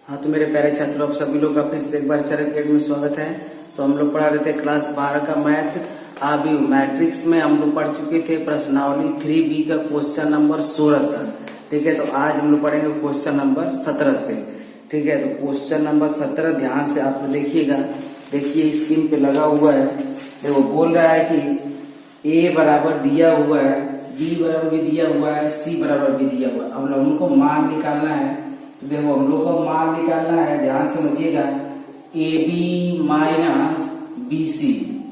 हाँ, तो मेरे प्यारे छात्रों, आप सभी लोग का फिर से एक बार चरण अकेडमी में स्वागत है। तो हम लोग पढ़ा रहे थे क्लास 12 का मैथ आबी मैट्रिक्स में हम लोग पढ़ चुके थे प्रश्नावली 3B का क्वेश्चन नंबर 16 तक। ठीक है, तो आज हम लोग पढ़ेंगे क्वेश्चन नंबर 17 से। ठीक है, तो क्वेश्चन नंबर 17 ध्यान से आप लोग देखिएगा। देखिए स्क्रीन पे लगा हुआ है। देखो बोल रहा है कि ए बराबर दिया हुआ है, बी बराबर भी दिया हुआ है, सी बराबर भी दिया हुआ है। अब लोगों को मान निकालना है। तो देखो हम लोग को मान निकालना है, ध्यान समझिएगा। A B minus B C,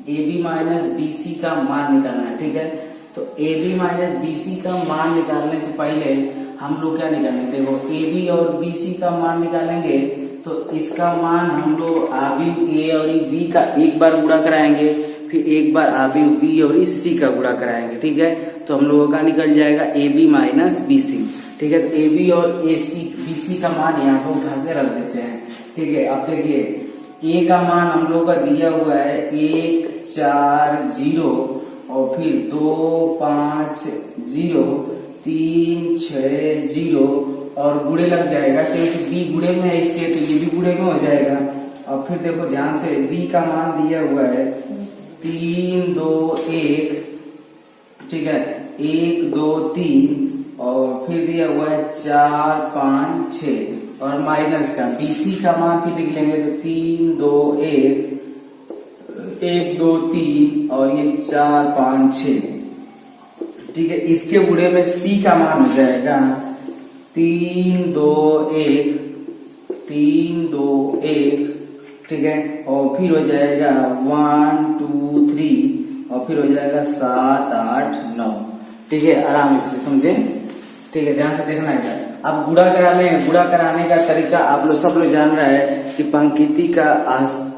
A B minus B C का मान निकालना है। ठीक है, तो A B minus B C का मान निकालने से पहले हम लोग क्या निकालेंगे? देखो ए बी और बी सी का मान निकालेंगे तो इसका मान हम लोग आबी ए और बी का एक बार गुणा कराएंगे, फिर एक बार आबी बी और सी का गुणा कराएंगे। ठीक है, तो हम लोगों का निकल जाएगा A B minus B C. ठीक है, तो ए बी और ए सी बी सी का मान यहाँ पर उठा के रख देते हैं। ठीक है, अब देखिए ए का मान हम लोग का दिया हुआ है 1 4 0 और फिर 2 5 0 3 6 0 और गुणे लग जाएगा क्योंकि बी गुणे में है इसके, तो ये भी गुणे में हो जाएगा। और फिर देखो ध्यान से बी का मान दिया हुआ है 3 2 1। ठीक है, 1 2 3 और फिर दिया हुआ है 4 5 6 और माइनस का बीसी का मान फिर लिख लेंगे तो 3 2 1 1 2 3 और ये 4 5 6। ठीक है, इसके गुणे में सी का मान हो जाएगा 3 2 1 3 2 1। ठीक है, और फिर हो जाएगा 1 2 3 और फिर हो जाएगा 7 8 9। ठीक है, आराम से समझे। ठीक है, ध्यान से देखना है। अब गुणा करा लें। गुणा कराने का तरीका आप लोग सब लोग जान रहा है कि पंक्ति का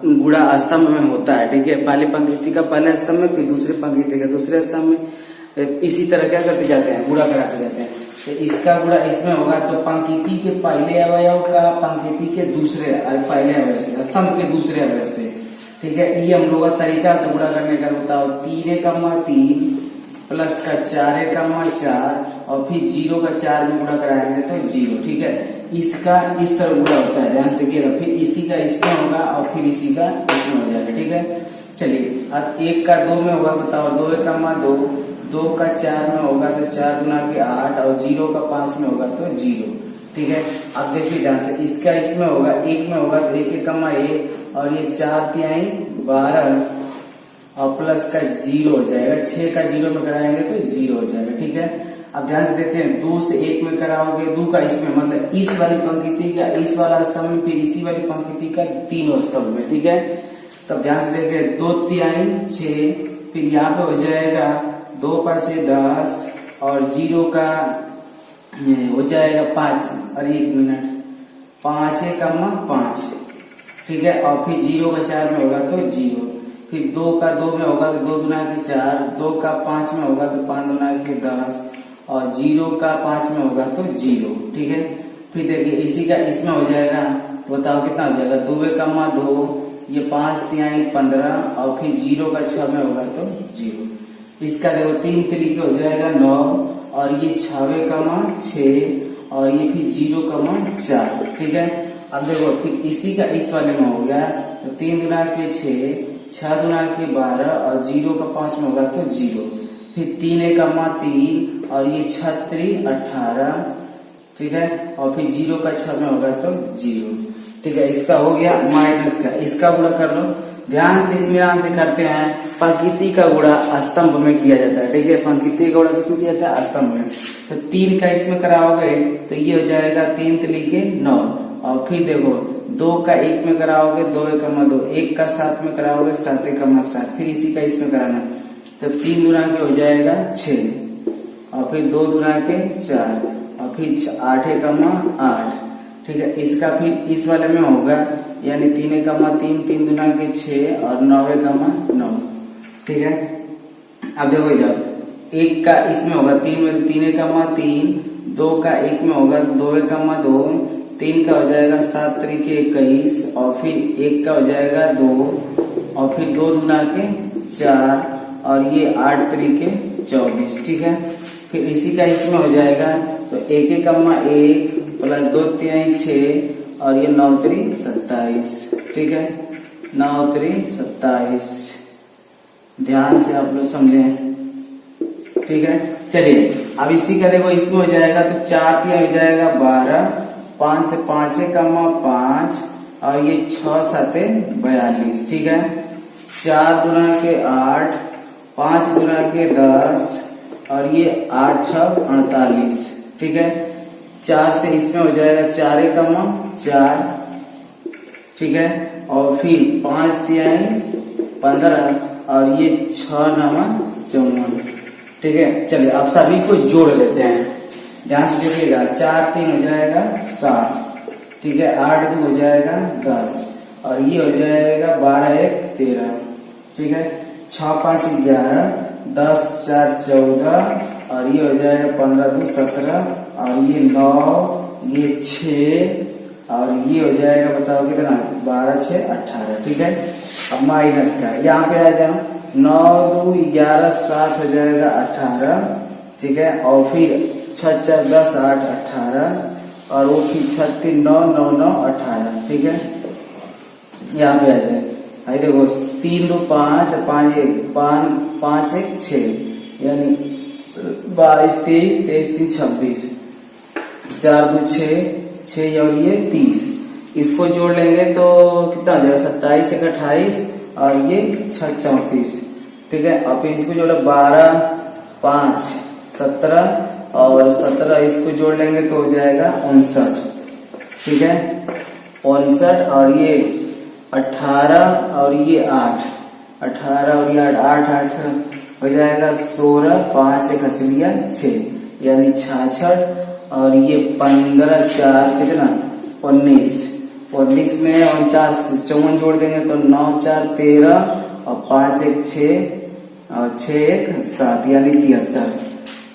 गुणा स्तंभ में होता है। ठीक है, पहले पंक्ति का पहले स्तंभ में, फिर दूसरे पंक्ति का दूसरे स्तंभ में। इसी तरह क्या करते जाते हैं? गुणा कराते जाते हैं। तो इसका गुणा इसमें होगा तो पंक्ति के पहले अवयव का पंक्ति के दूसरे पहले अवयव से, स्तंभ के दूसरे अवयव से। ठीक है, ये हम लोग का तरीका तो गुणा करने का होता है 3 प्लस का 4 4 और फिर 0 का 4 में गुणा कराएंगे तो 0। ठीक है, इसका इस तरह गुणा होता है, ध्यान से देखिएगा। फिर इसी का इसमें होगा और फिर इसी का इसमें हो जाएगा। ठीक है, चलिए अब 1 का 2 में होगा, बताओ 2 2 2 का 4 में होगा तो 4 गुना के 8 और 0 का 5 में होगा तो 0। ठीक है, अब देखिए ध्यान से इसका इसमें होगा 1 में होगा तो 1 1 और ये 4 3 12 और प्लस का 0 हो जाएगा। 6 का 0 में कराएंगे तो 0 हो जाएगा। ठीक है, अब ध्यान से देखते हैं 2 से 1 में कराओगे 2 का इसमें, मतलब इस वाली पंक्ति का इस वाला स्तंभ में, फिर इसी वाली पंक्ति का तीनों स्तंभ में। ठीक है, तब ध्यान से देखिए 2 3 6 फिर यहाँ पे हो जाएगा 2 5 10 और 0 का हो जाएगा 5 और 1 मिनट 5 5। ठीक है, और फिर 0 का 4 में होगा तो 0, फिर 2 का 2 में होगा तो 2 दुना के 4, 2 का 5 में होगा तो 5 दुना के 10 और 0 का 5 में होगा तो 0। ठीक है, फिर देखिए इसी का इसमें हो जाएगा तो बताओ कितना हो जाएगा? 2 2 ये 5 3 15 और फिर 0 का 6 में होगा तो 0। इसका देखो 3 तरीके हो जाएगा 9 और ये 6 6 और ये फिर 0 4। ठीक है, अब देखो फिर इसी का इस वाले में हो गया तो 3 दुना के 6 6 दुना के 12 और 0 का 5 में होगा तो 0, फिर 3 1 3 और ये 6 18। ठीक है, और फिर 0 का 6 में होगा तो 0। ठीक है, इसका हो गया माइनस का। इसका गुणा कर लो, ध्यान से इत्मीनान से करते हैं। पंक्ति का गुणा स्तंभ में किया जाता है। ठीक है, पंक्ति का गुणा किसमें किया जाता है? स्तंभ में। तो 3 का इसमें कराओगे तो ये हो जाएगा 3 3 9 और फिर देखो 2 का 1 में कराओगे 2 1 2, 1 का 7 में कराओगे 7 1 7, फिर इसी का इसमें कराना तो 3 दुना के हो जाएगा 6 और फिर 2 दुना के 4 और फिर 8 1 8। ठीक है, इसका फिर इस वाले में होगा यानी 3 3 3 दुना के 6 और 9 1 9। ठीक है, अब देखो इधर 1 का इसमें होगा 3 में 3 1 3, 2 का 1 में होगा 2 1 2, 3 का हो जाएगा 7 3 21 और फिर 1 का हो जाएगा 2 और फिर 2 दुना के 4 और ये 8 3 24। ठीक है, फिर इसी का इसमें हो जाएगा तो 1 1 1 प्लस 2 3 6 और ये 9 3 27। ठीक है, 9 3 27। ध्यान से आप लोग समझें। ठीक है, चलिए अब इसी का देखो इसमें हो जाएगा तो 4 3 हो जाएगा 12, 5 से 5 से कम 5 और ये 6 7 42। ठीक है, 4 गुना के 8, 5 गुना के 10 और ये 8 6 48। ठीक है, 4 से इसमें हो जाएगा 4 कम 4। ठीक है, और फिर 5 3 15 और ये 6 9 54। ठीक है, चलिए अब सभी को जोड़ लेते हैं। ध्यान से देखिएगा, 4 3 हो जाएगा 7। ठीक है, 8 2 हो जाएगा 10 और ये हो जाएगा 12 1 13। ठीक है, 6 5 11, 10 4 14 और ये हो जाएगा 15 2 17 और ये 9, ये 6 और ये हो जाएगा बताओ कितना 12 6 18। ठीक है, अब माइनस का यहाँ पे आ जाओ, 9 2 11 7 हो जाएगा 18। ठीक है, और फिर 6 4 10 8 18 और वो फिर 6 3 9 9 9 18। ठीक है, यहाँ पे आ जाए, आई देखो 3 2 5 5 1 5 1 6 यानी 22 23 23 3 26, 4 2 6 और ये 30। इसको जोड़ लेंगे तो कितना हो जाएगा 27 1 28 और ये 6 34। ठीक है, और फिर इसको जोड़ा 12 5 17 और 17 इसको जोड़ लेंगे तो हो जाएगा 59। ठीक है, 59 और ये 18 और ये 8, 18 और ये 8 8 हो जाएगा 16, 5 1 हंसिया 6 यानी 66 और ये 15 4 कितना 19। 19 में 49 54 जोड़ देंगे तो 9 4 13 और 5 1 6 और 6 1 7 यानी 73।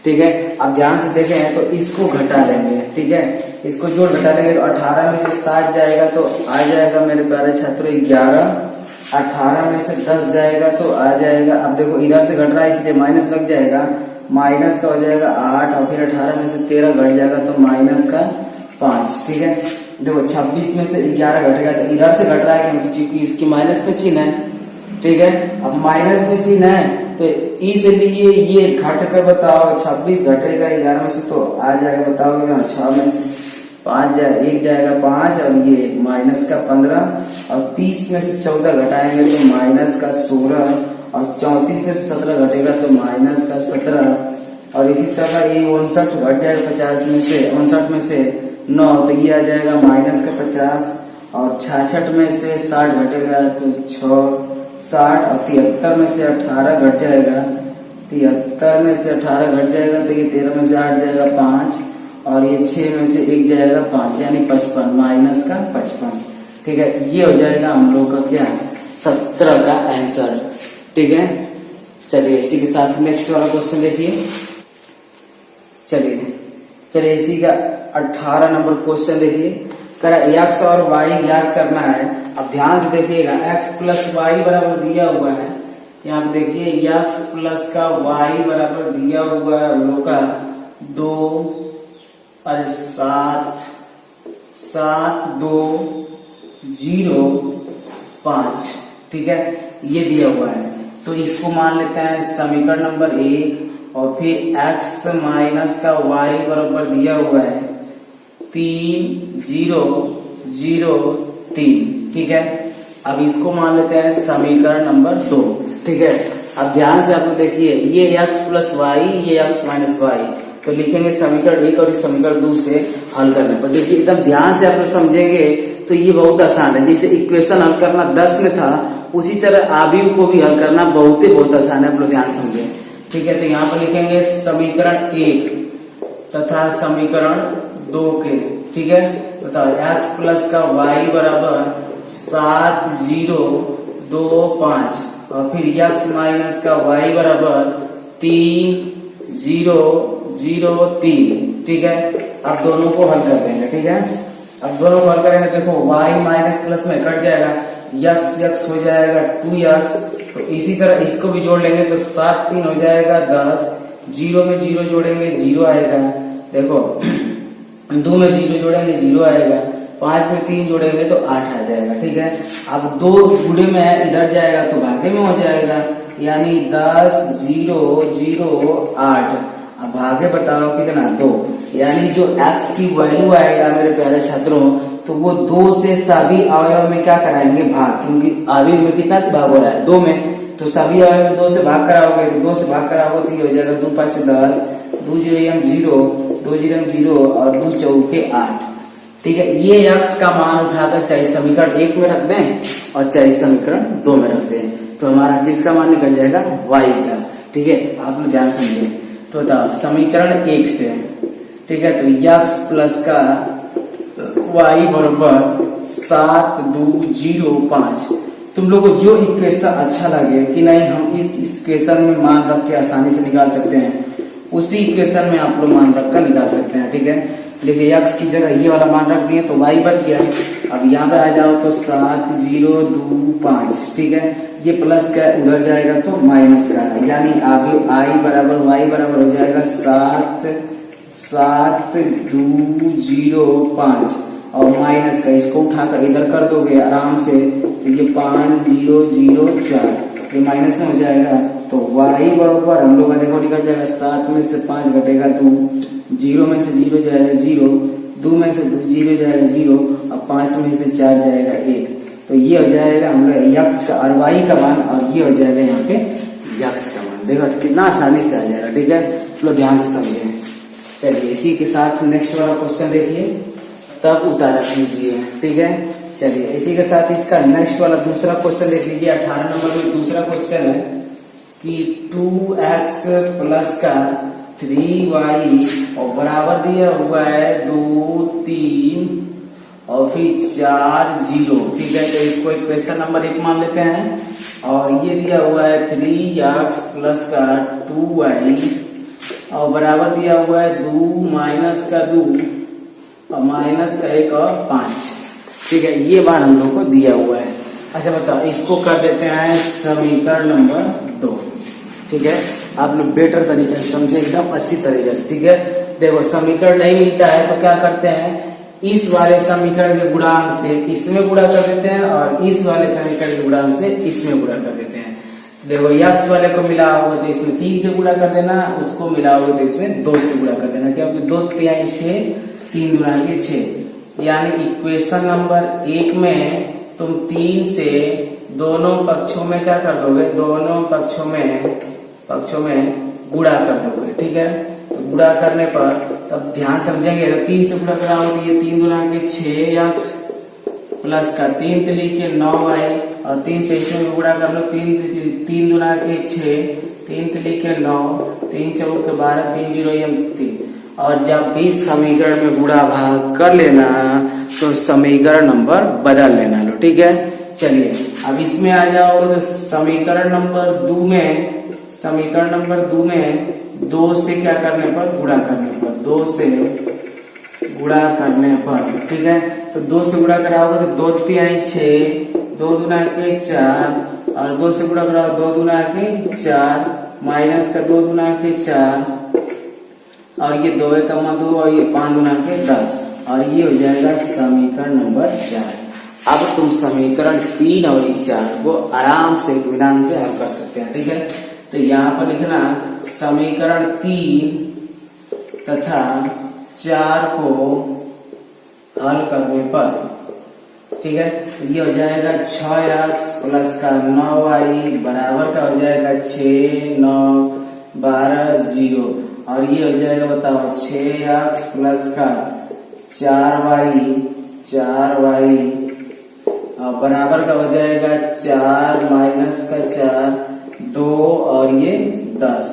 ठीक है, अब ध्यान से देखें तो इसको घटा लेंगे। ठीक है, इसको जोड़ घटा लेंगे तो 18 में से 7 जाएगा तो आ जाएगा मेरे प्यारे छात्रों 11। 18 में से 10 जाएगा तो आ जाएगा, अब देखो इधर से घट रहा है इसलिए माइनस लग जाएगा, माइनस का हो जाएगा 8 और फिर 18 में से 13 घट जाएगा तो माइनस का 5। ठीक है, देखो 26 में से 11 घटेगा तो इधर से घट रहा है क्योंकि इसकी माइनस में चिन्ह है। ठीक है, अब माइनस में चिन्ह है तो इसलिए ये घट कर बताओ 26 घटेगा 11 में से तो आ जाएगा बताओ 6 में से 5 1 जाएगा 5 और ये माइनस का 15 और 30 में से 14 घटाएंगे तो माइनस का 16 और 34 में से 17 घटेगा तो माइनस का 17 और इसी तरह ये 59 घट जाएगा 50 में से 59 में से 9 तो ये आ जाएगा माइनस का 50 और 66 में से 60 घटेगा तो 6 60 और 73 में से 18 घट जाएगा, 73 में से 18 घट जाएगा तो ये 13 में से 8 जाएगा 5 और ये 6 में से 1 जाएगा 5 यानी 55 माइनस का 55। ठीक है, ये हो जाएगा हम लोग का क्या 17 का आंसर। ठीक है, चलिए इसी के साथ नेक्स्ट वाला क्वेश्चन देखिए। चलिए इसी का 18 नंबर क्वेश्चन देखिए, करा एक्स और वाई याद करना है। अब ध्यान से देखिएगा, एक्स प्लस वाई बराबर दिया हुआ है, यहाँ पे देखिए एक्स प्लस का वाई बराबर दिया हुआ है हम लोग का 2 और 7 7 2 0 5। ठीक है, ये दिया हुआ है तो इसको मान लेते हैं समीकरण नंबर 1 और फिर x माइनस का y बराबर दिया हुआ है 3 0 0 3। ठीक है, अब इसको मान लेते हैं समीकरण नंबर 2। ठीक है, अब ध्यान से आप लोग देखिए ये x प्लस वाई ये x माइनस वाई तो लिखेंगे समीकरण 1 और इस समीकरण 2 से हल करने पर। देखिए एकदम ध्यान से आप लोग समझेंगे तो ये बहुत आसान है। जैसे इक्वेशन हल करना 10 में था उसी तरह आव्यूह को भी हल करना बहुत आसान है, आप लोग ध्यान समझे। ठीक है, तो यहाँ पर लिखेंगे समीकरण 1 तथा समीकरण 2 के। ठीक है, बताओ x प्लस का y बराबर 7 0 2 5 और फिर x माइनस का y बराबर 3 0 0 3। ठीक है, अब दोनों को हल कर देंगे। ठीक है, अब दोनों को हल करेंगे, देखो y माइनस प्लस में कट जाएगा, x हो जाएगा 2x तो इसी तरह इसको भी जोड़ लेंगे तो 7 3 हो जाएगा 10, 0 में 0 जोड़ेंगे 0 आएगा, देखो 2 में 0 जोड़ेंगे 0 आएगा, 5 में 3 जोड़ेंगे तो 8 आ जाएगा। ठीक है, अब 2 गुणे में है, इधर जाएगा तो भागे में हो जाएगा, यानी 10 0 0 8। अब भागे बताओ कितना, 2। यानी जो x की वैल्यू आएगा मेरे प्यारे छात्रों, तो वो 2 से सभी अवयव में क्या कराएंगे, भाग, क्योंकि अवयव में कितना से भाग हो रहा है, 2 में, तो सभी अवयव में 2 से भाग कराओगे, तो 2 से भाग कराओगे तो ये हो जाएगा 2 5 से 10, 2 0 0, 2 0 0 और 2 चौके 8। ठीक है, ये x का मान उठाकर चाहे समीकरण 1 में रख दें और चाहे समीकरण 2 में रख दें, तो हमारा किसका मान निकल जाएगा, y का। ठीक है, आप लोग ध्यान समझिए। तो बताओ समीकरण 1 से, ठीक है, तो x प्लस का y बराबर 7 2 0 5। तुम लोगों को जो इक्वेशन अच्छा लगे कि नहीं हम इस इक्वेशन में मान रख के आसानी से निकाल सकते हैं, उसी इक्वेशन में आप लोग मान रख कर निकाल सकते हैं। ठीक है, देखिए x की जगह ये वाला मान रख दिए तो y बच गया। अब यहाँ पे आ जाओ तो 7 0 2 5। ठीक है, ये प्लस का उधर जाएगा तो माइनस का, यानी आगे i बराबर y बराबर हो जाएगा 7 7 2 0 5 और माइनस का, इसको उठाकर इधर कर दोगे आराम से, तो ये 5 0 0 4, ये माइनस में हो जाएगा। तो y बराबर हम लोग का देखो निकल जाएगा, 7 में से 5 घटेगा 2, 0 में से 0 जाएगा 0, 2 में से 0 जाएगा 0 और 5 में से 4 जाएगा 1। तो ये हो जाएगा हम लोग x का और y का मान, और ये हो जाएगा यहाँ पे x का मान। देखो कितना आसानी से आ जाएगा। ठीक है, तो ध्यान से समझिए। चलिए इसी के साथ नेक्स्ट वाला क्वेश्चन देखिए, तब उतारा कीजिए। ठीक है, चलिए इसी के साथ इसका नेक्स्ट वाला दूसरा क्वेश्चन देख लीजिए। 18 नंबर में दूसरा क्वेश्चन है कि 2x प्लस का 3y और बराबर दिया हुआ है 2 3 और फिर 4 0। ठीक है, तो इसको इक्वेशन नंबर 1 मान लेते हैं। और ये दिया हुआ है 3x प्लस का 2y और बराबर दिया हुआ है 2 माइनस का 2 और माइनस का 1 और 5। ठीक है, ये मान हम लोग को दिया हुआ है। अच्छा बताओ, इसको कर देते हैं समीकरण नंबर 2। ठीक है, आप लोग बेटर तरीके से समझे, एकदम अच्छी तरीके से। ठीक है, देखो समीकरण नहीं मिलता है तो क्या करते हैं, इस वाले समीकरण के गुणांक से इसमें गुणा कर देते हैं और इस वाले समीकरण के गुणांक से इसमें गुणा कर देते हैं। देखो x वाले को मिला होगा तो इसमें 3 से गुणा कर देना, उसको मिला होगा तो इसमें 2 से गुणा कर देना, क्योंकि 2 3 6 3 गुणा के 6। यानी इक्वेशन नंबर 1 में तुम 3 से दोनों पक्षों में क्या कर दोगे, दोनों पक्षों में गुणा कर दोगे। ठीक है, तो गुणा करने पर तब ध्यान समझेंगे, तो 3 से गुणा कराओ तो ये 3 गुणा के 6x प्लस का 3 तिली के 9y और 3 से इसमें गुणा कर लो, 3 गुणा के 6 3 तिली के 9 3 चौक के 12 3 0 3। और जब भी समीकरण में गुणा भाग कर लेना तो समीकरण नंबर बदल लेना लो। ठीक है, चलिए अब इसमें आ जाओ तो समीकरण नंबर 2 में 2 से क्या करने पर, गुणा करने पर, 2 से गुणा करने पर। ठीक है, तो 2 से गुणा कराओगे तो 2 3 6 2 दूना के 4 और 2 से गुणा कराओ 2 दूना के 4 माइनस का 2 दूना के 4 और ये 2 का 2 और ये 5 गुना के 10 और ये हो जाएगा समीकरण नंबर 4। अब तुम समीकरण 3 और 4 को आराम से इत्मीनान से हल कर सकते हैं। ठीक है, तो यहाँ पर लिखना समीकरण 3 तथा 4 को हल करने पर। ठीक है, तो ये हो जाएगा 6x प्लस का 9y बराबर का हो जाएगा 6 9 12 0 और ये हो जाएगा बताओ 6x प्लस का 4y और बराबर का हो जाएगा 4 माइनस का 4 2 और ये 10।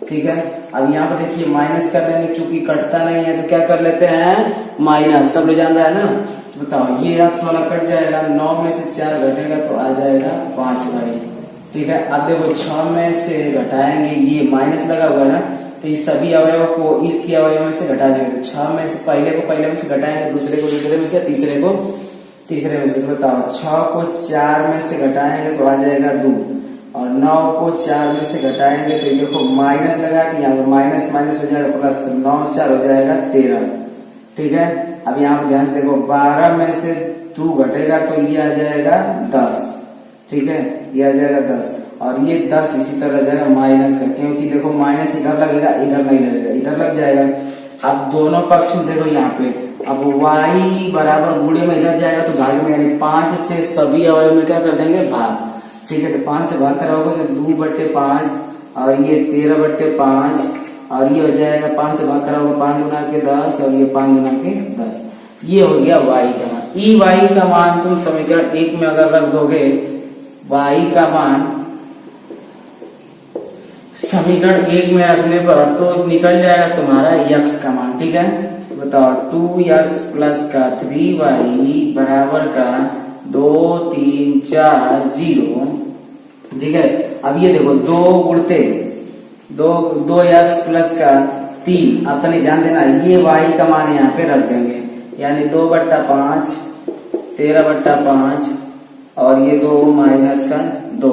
ठीक है, अब यहाँ पर देखिए माइनस कर देंगे, चूंकि कटता नहीं है तो क्या कर लेते हैं माइनस, सब लोग जान रहा है ना। तो बताओ ये x वाला कट जाएगा, 9 में से 4 घटेगा तो आ जाएगा 5y। ठीक है, अब देखो 6 में से घटाएंगे, ये माइनस लगा हुआ है ना, तो इस सभी अवयव को इसके अवयव में से घटा देंगे। 6 में से पहले को पहले में से घटाएंगे, दूसरे को दूसरे में से, तीसरे को तीसरे में से। बताओ 6 को 4 में से घटाएंगे तो आ जाएगा 2 और 9 को 4 में से घटाएंगे तो देखो माइनस लगा कि यहाँ पर माइनस माइनस हो जाएगा प्लस, तो 9 4 हो जाएगा 13। ठीक है, अब यहाँ पे ध्यान से देखो, 12 में से 2 घटेगा तो ये आ जाएगा 10, ठीक है, ये आ जाएगा 10, और ये 10 इसी तरह जाएगा माइनस का, क्योंकि देखो माइनस इधर लगेगा, इधर नहीं लगेगा, इधर लग जाएगा। अब दोनों पक्ष में देखो यहाँ पे, अब y बराबर गुणे में इधर जाएगा तो भाग में, यानी 5 से सभी अवयव में क्या कर देंगे, भाग, ठीक है। तो 5 से भाग कराओगे तो 2/5, और ये 13/5, और ये हो जाएगा 5 से भाग कराओगे 5 गुना के 10, और ये 5 गुना के 10, ये हो गया y का मान। ई y का मान तुम समीकरण 1 में अगर रख दोगे, y का मान समीकरण 1 में रखने पर तो निकल जाएगा तुम्हारा x का मान, ठीक है। तो बताओ 2x प्लस का 3y बराबर का 2 3 4 0, ठीक है। अब ये देखो 2 गुणते 2x प्लस का 3, अब तो नहीं ध्यान देना, ये y का मान यहाँ पे रख देंगे, यानी 2/5, 13/5, और ये 2 माइनस का 2,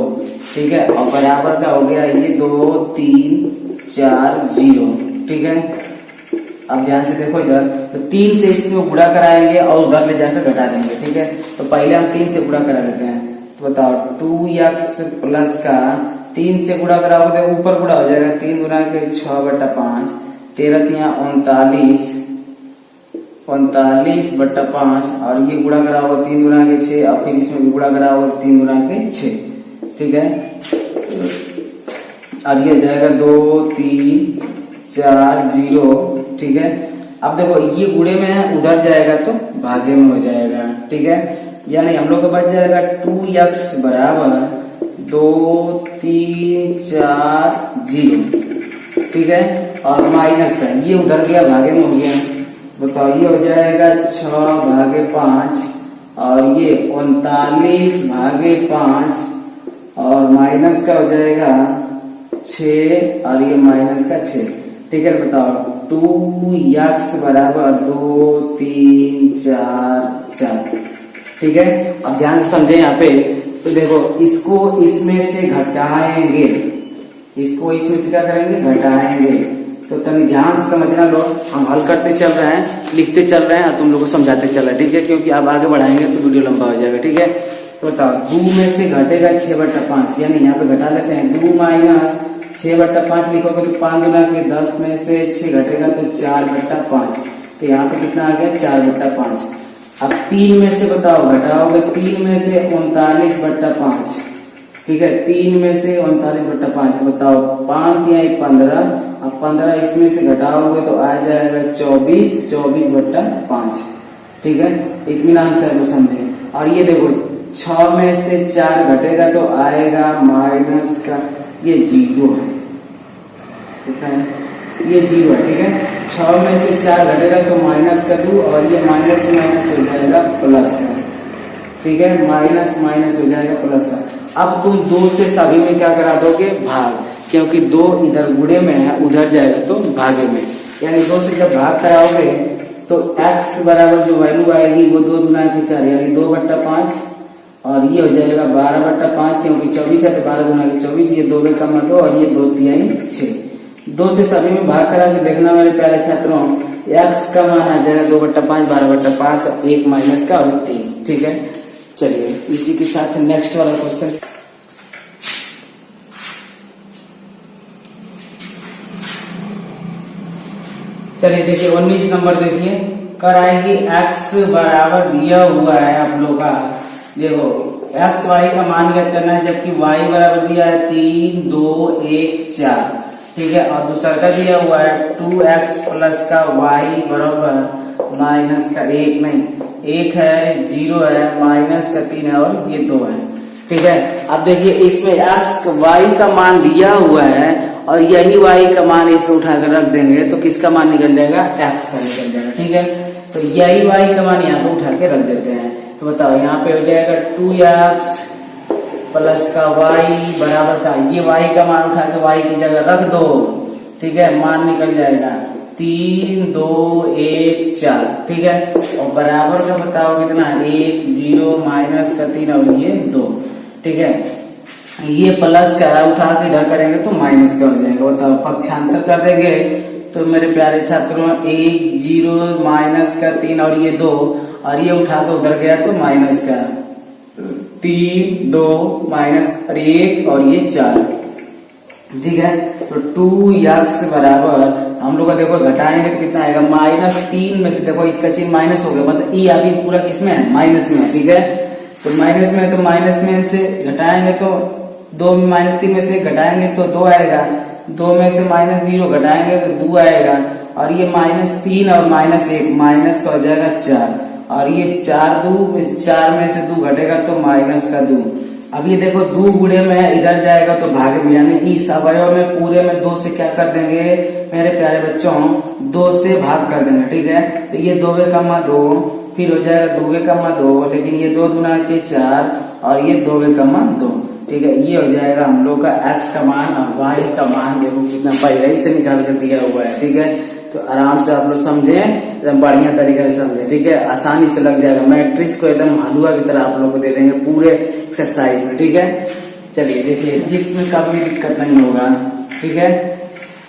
ठीक है, और बराबर का हो गया ये 2 3 4 0, ठीक है। अब ध्यान से देखो इधर, तो 3 से इसमें गुणा कराएंगे और उधर ले जाकर घटा देंगे, ठीक है। तो पहले हम 3 से गुणा करा लेते हैं, तो बताओ 2x प्लस का 3 से गुणा कराओगे तो ऊपर गुणा हो जाएगा, 3 गुना के 6/5, 13 39, 39/5, और ये गुणा कराओगे 3 गुना के 6, और फिर इसमें भी गुणा कराओगे 3 गुना के 6, ठीक है। और ये जाएगा 2 3 4 0, ठीक है। अब देखो ये गुणे में है, उधर जाएगा तो भागे में हो जाएगा, ठीक है। यानी हम लोग को बच जाएगा 2x बराबर 2 3 4 0, ठीक है, और माइनस का ये उधर गया, भागे में हो गया। बताओ ये हो जाएगा 6/5, और ये 39/5, और माइनस का हो जाएगा 6, और ये माइनस का 6, ठीक है। बताओ 2x बराबर 2 3 4 4, ठीक है। अब ध्यान से समझे यहाँ पे, तो देखो इसको इसमें से घटाएंगे, इसको इसमें से क्या करेंगे, घटाएंगे। तो तुम ध्यान से समझना, लोग हम हल करते चल रहे हैं, लिखते चल रहे हैं, और तुम लोग को समझाते चल रहे हैं, ठीक है, क्योंकि अब आगे बढ़ाएंगे तो वीडियो लंबा हो जाएगा, ठीक है। तो बताओ 2 में से घटेगा 6/5, यानी यहाँ पे घटा लेते हैं, 2 माइनस 6/5 लिखोगे तो 5 गुना के 10 में से 6 घटेगा तो 4/5, तो यहाँ पे कितना आ गया, 4/5। अब 3 में से बताओ घटाओगे, 3 में से 39/5, ठीक है, 3 में से 39/5, बताओ 5 या 15, अब 15 इसमें से घटाओगे तो आ जाएगा 24/5, ठीक है। इत्मीनान से आप समझे। और ये देखो 6 में से 4 घटेगा तो आएगा माइनस का, ये 0 है, कितना है, ये 0 है, ठीक है। 6 में से 4 घटेगा तो माइनस का 2, और ये माइनस से माइनस हो जाएगा प्लस का, ठीक है, माइनस माइनस हो जाएगा प्लस का। अब तुम 2 से सभी में क्या करा दोगे, भाग, क्योंकि 2 इधर गुणे में है, उधर जाएगा तो भागे में, यानी 2 से जब भाग कराओगे तो x बराबर जो वैल्यू आएगी वो 2 गुना के 4, यानी 2/5, और ये हो जाएगा 12/5, क्योंकि 24 है तो 12 गुना के 24, ये 2 में कम है 2, और ये 2 3 6। 2 से सभी में भाग करा के देखना मेरे प्यारे छात्रों, x का मान आ जाएगा 2/5, 12/5, 1 माइनस का, और 3, ठीक है। चलिए इसी के साथ नेक्स्ट वाला क्वेश्चन, चलिए देखिए 19 नंबर देखिए, कराएंगे x बराबर दिया हुआ है आप लोग का, देखो x y का मान ज्ञात करना है, जबकि y बराबर दिया है 3 2 1 4, ठीक है, और दूसरा का दिया हुआ है 2x प्लस का y बराबर माइनस का 1 नहीं 1 है, 0 है, माइनस का 3 है, और ये 2 है, ठीक है। अब देखिए इसमें x y का मान दिया हुआ है, और यही y का मान इसमें उठाकर रख देंगे तो किसका मान निकल जाएगा, x का निकल जाएगा, ठीक है। तो यही y का मान यहाँ पे उठा के रख देते हैं, तो बताओ यहाँ पे हो जाएगा 2x प्लस का y बराबर का, ये y का मान उठा के y की जगह रख दो, ठीक है, मान निकल जाएगा 3 2 1 4, ठीक है, और बराबर का बताओ कितना, 1 0 माइनस का 3, और ये 2, ठीक है। ये प्लस का उठा के इधर करेंगे तो माइनस का हो जाएगा, बताओ पक्षांतर कर देंगे तो मेरे प्यारे छात्रों 1 0 माइनस का 3 और ये 2 और ये उठा के उधर गया तो माइनस का 3 2 माइनस 1 और ये 4। ठीक है, तो 2x बराबर हम लोग का देखो घटाएंगे तो कितना आएगा -3 में से देखो इसका चिन्ह माइनस हो गया, मतलब ई अभी पूरा किसमें है माइनस में है। ठीक है, तो माइनस में है तो माइनस में से घटाएंगे तो 2 में -3 में से घटाएंगे तो 2 आएगा, 2 में से -0 घटाएंगे तो 2 आएगा और ये -3 और -1 माइनस का हो जाएगा 4 और ये 4 में से 2 घटेगा तो -2। अब ये देखो 2 गुणे में है इधर जाएगा तो भागे में, यानी इस अवयव में पूरे में 2 से क्या कर देंगे मेरे प्यारे बच्चों 2 से भाग कर देंगे। ठीक है, तो ये 2 का 2 फिर हो जाएगा 2 का 2, लेकिन ये 2 दूना के 4 और ये 2 का 2। ठीक है, ये हो जाएगा हम लोग का x का मान और y का मान देखो कितना पहले ही से निकाल कर दिया हुआ है। ठीक है, तो आराम से आप लोग समझे, एकदम बढ़िया तरीके से समझे। ठीक है, आसानी से लग जाएगा, मैट्रिक्स को एकदम हलवा की तरह आप लोग को दे देंगे पूरे एक्सरसाइज में। ठीक है, चलिए देखिए फिजिक्स में कभी दिक्कत नहीं होगा। ठीक है,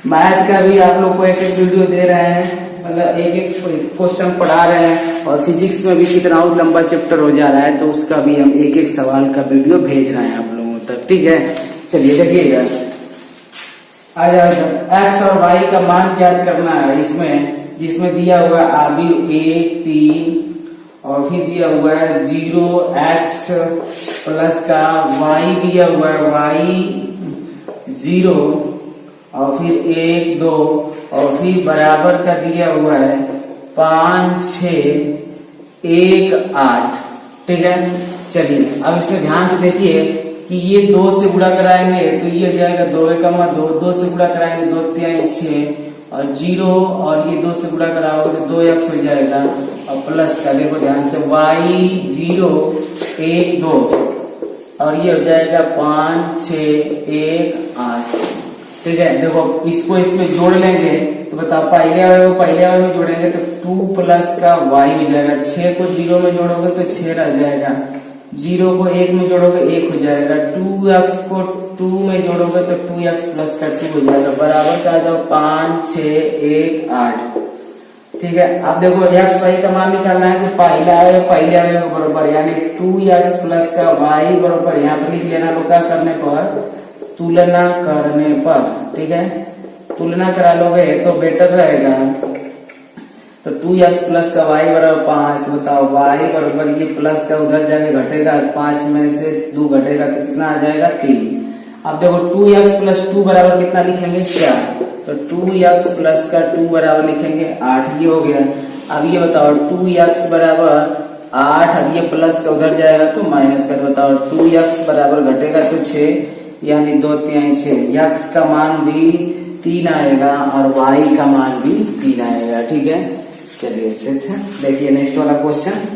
मैथ का भी आप लोग को एक वीडियो दे रहे हैं, मतलब एक क्वेश्चन पढ़ा रहे हैं और फिजिक्स में भी कितना और लंबा चैप्टर हो जा रहा है, तो उसका भी हम एक सवाल का वीडियो भेज रहे हैं आप लोगों तक। ठीक है, चलिए देखिएगा आ जाएगा x और y का मान ज्ञात करना है इसमें, जिसमें दिया हुआ है अभी 1 3 और फिर दिया हुआ है 0x प्लस का y दिया हुआ है y 0 और फिर 1 2 और फिर बराबर का दिया हुआ है 5 6 1 8। ठीक है, चलिए अब इसमें ध्यान से देखिए कि ये 2 से गुणा कराएंगे तो ये हो जाएगा 2 का 2, 2 से गुणा कराएंगे 2 3 6 और 0 और ये 2 से गुणा कराओगे तो 2x हो जाएगा और प्लस का देखो ध्यान से y 0 1 2 और ये हो जाएगा 5 6 1 8। ठीक है, देखो इसको इसमें जोड़ लेंगे तो बताओ पहले अवयव में जोड़ेंगे तो 2 प्लस का y हो जाएगा, 6 को 0 में जोड़ोगे तो 6 रह जाएगा, 0 को 1 में जोड़ोगे 1 हो जाएगा, 2x को 2 में जोड़ोगे तो 2x प्लस का 2 हो जाएगा, बराबर का आ जाओ 5 6 1 8। ठीक है, अब देखो x y का मान निकालना है तो पहले आएगा बराबर, यानी 2x प्लस का y बराबर यहाँ पर लिख लेना लोग करने पर तुलना करने पर। ठीक है, तुलना करा लोगे तो बेटर रहेगा, तो 2x प्लस का y बराबर 5, तो बताओ y बराबर ये प्लस का उधर जाके घटेगा 5 में से 2 घटेगा तो कितना आ जाएगा 3। अब देखो 2x प्लस 2 बराबर कितना लिखेंगे 4, तो 2x प्लस का 2 बराबर लिखेंगे 8, ये हो गया। अब ये बताओ 2x बराबर 8, अब ये प्लस का उधर जाएगा तो माइनस का, बताओ 2x बराबर घटेगा तो 6 यानी 2 3 6, x का मान भी 3 आएगा और y का मान भी 3 आएगा। ठीक है, चलिए सिद्ध है। देखिए नेक्स्ट वाला क्वेश्चन,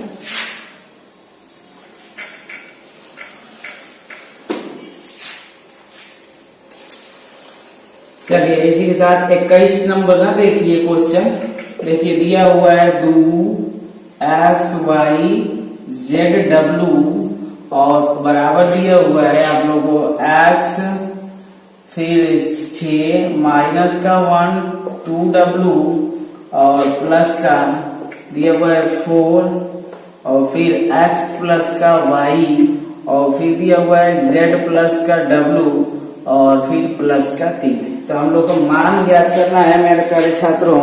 चलिए इसी के साथ 21 नंबर ना देखिए क्वेश्चन, देखिए दिया हुआ है do x y z w और बराबर दिया हुआ है आप लोगों को x फिर 6 माइनस का 1 2w और प्लस का दिया हुआ है 4 और फिर x प्लस का y और फिर दिया हुआ है z प्लस का w और फिर प्लस का 3। तो हम लोग को मान ज्ञात करना है मेरे प्यारे छात्रों।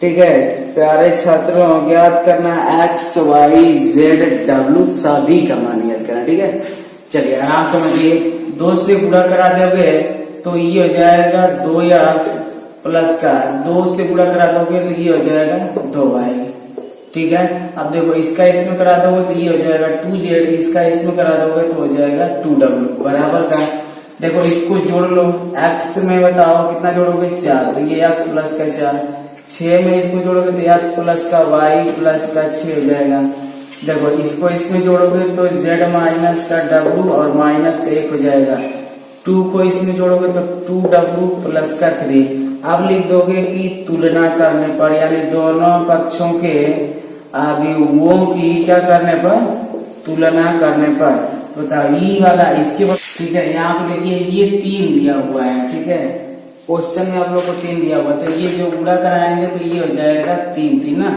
ठीक है, प्यारे छात्रों ज्ञात करना x y z w सभी का मान ज्ञात करना। ठीक है, चलिए आराम समझिए, 2 से गुणा करा दोगे तो ये हो जाएगा 2x प्लस का 2 से गुणा करा दोगे तो ये हो जाएगा 2y। ठीक है, अब देखो इसका इसमें करा दोगे तो ये हो जाएगा 2z, इसका इसमें करा दोगे तो हो जाएगा 2w बराबर का। देखो इसको जोड़ लो, x में बताओ कितना जोड़ोगे 4, तो ये x प्लस का 4, 6 में इसको जोड़ोगे तो x प्लस का y प्लस का 6 हो जाएगा। देखो इसको इसमें जोड़ोगे तो z माइनस का w और माइनस का 1 हो जाएगा, 2 को इसमें जोड़ोगे तो 2w प्लस का 3। अब लिख दोगे कि तुलना करने पर, यानी दोनों पक्षों के अवयवों की क्या करने पर, तुलना करने पर। बताओ ई वाला इसके बाद। ठीक है, यहाँ पे देखिए ये 3 दिया हुआ है। ठीक है, क्वेश्चन में आप लोग को 3 दिया हुआ, तो ये जो गुणा कराएंगे तो ये हो जाएगा 3 ना,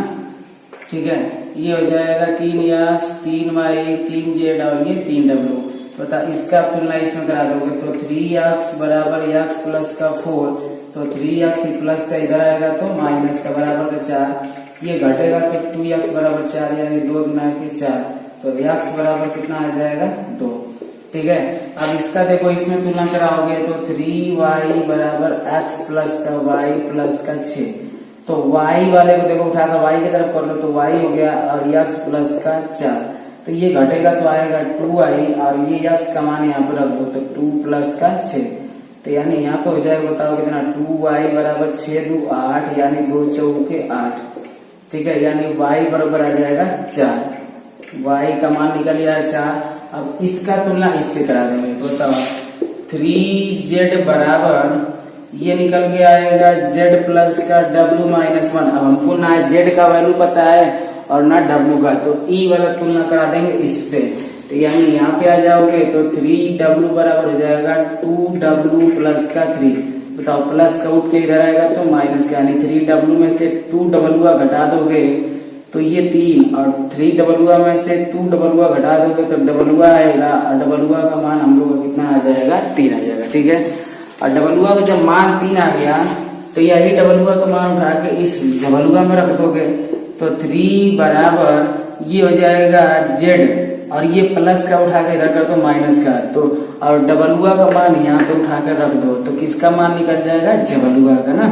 ठीक है। ये हो जाएगा 3x 3y 3z और ये 3w। बता इसका तुलना इसमें करा दोगे तो 3x बराबर x प्लस का 4, तो 3x प्लस का इधर आएगा तो माइनस का बराबर का 4, ये घटेगा तो 2x बराबर 4 यानी 2 गुना के 4, तो x बराबर कितना आ जाएगा 2, ठीक है। अब इसका देखो इसमें तुलना कराओगे तो 3y बराबर x प्लस का y प्लस का 6, तो y वाले को देखो उठाकर y की तरफ कर लो तो y हो गया और x प्लस का 4, तो ये घटेगा तो आएगा 2y और ये x का मान यहाँ पर रख दो तो 2 प्लस का 6, तो यानी यहाँ पे हो जाएगा बताओ कितना 2y बराबर 6 2 8 यानी 2 चौके 8, ठीक है। यानी y बराबर आ जाएगा 4, y का मान निकल गया 4। अब इसका तुलना इससे करा देंगे तो बताओ 3z बराबर ये निकल के आएगा z प्लस का w माइनस 1। अब हमको ना z का वैल्यू पता है और ना w का, तो e वाला तुलना करा देंगे इससे, तो यानी यहाँ पे आ जाओगे तो 3w बराबर हो जाएगा 2w प्लस का 3। बताओ प्लस का उठ के इधर आएगा तो माइनस का, यानी 3w में से 2w घटा दोगे तो ये 3 और 3w में से 2w घटा दोगे तो w आएगा और w का मान हम लोग का कितना आ जाएगा 3 आ जाएगा, ठीक है। और w का जब मान 3 आ गया तो यही w का मान उठा के इस w में रख दोगे तो 3 बराबर ये हो जाएगा z और ये प्लस का उठा के इधर कर दो माइनस का, तो और w का मान यहाँ पे उठा कर रख दो तो किसका मान निकल जाएगा w का ना,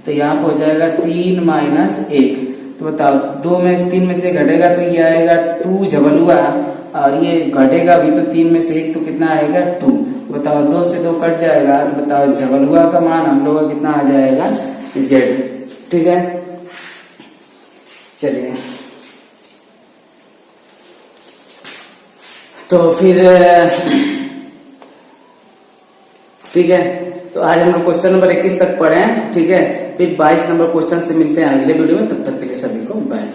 तो यहाँ पे हो जाएगा 3 माइनस 1। तो बताओ 2 में 3 में से घटेगा तो ये आएगा 2 जबलुआ और ये घटेगा भी तो 3 में से 1 तो कितना आएगा 2। बताओ 2 से 2 कट जाएगा तो बताओ जबलुआ का मान हम लोग का कितना आ जाएगा z, ठीक है। चलिए तो फिर ठीक है, तो आज हम लोग क्वेश्चन नंबर 21 तक पढ़े हैं, ठीक है। फिर 22 नंबर क्वेश्चन से मिलते हैं अगले वीडियो में, तब तक के लिए सभी को बाय।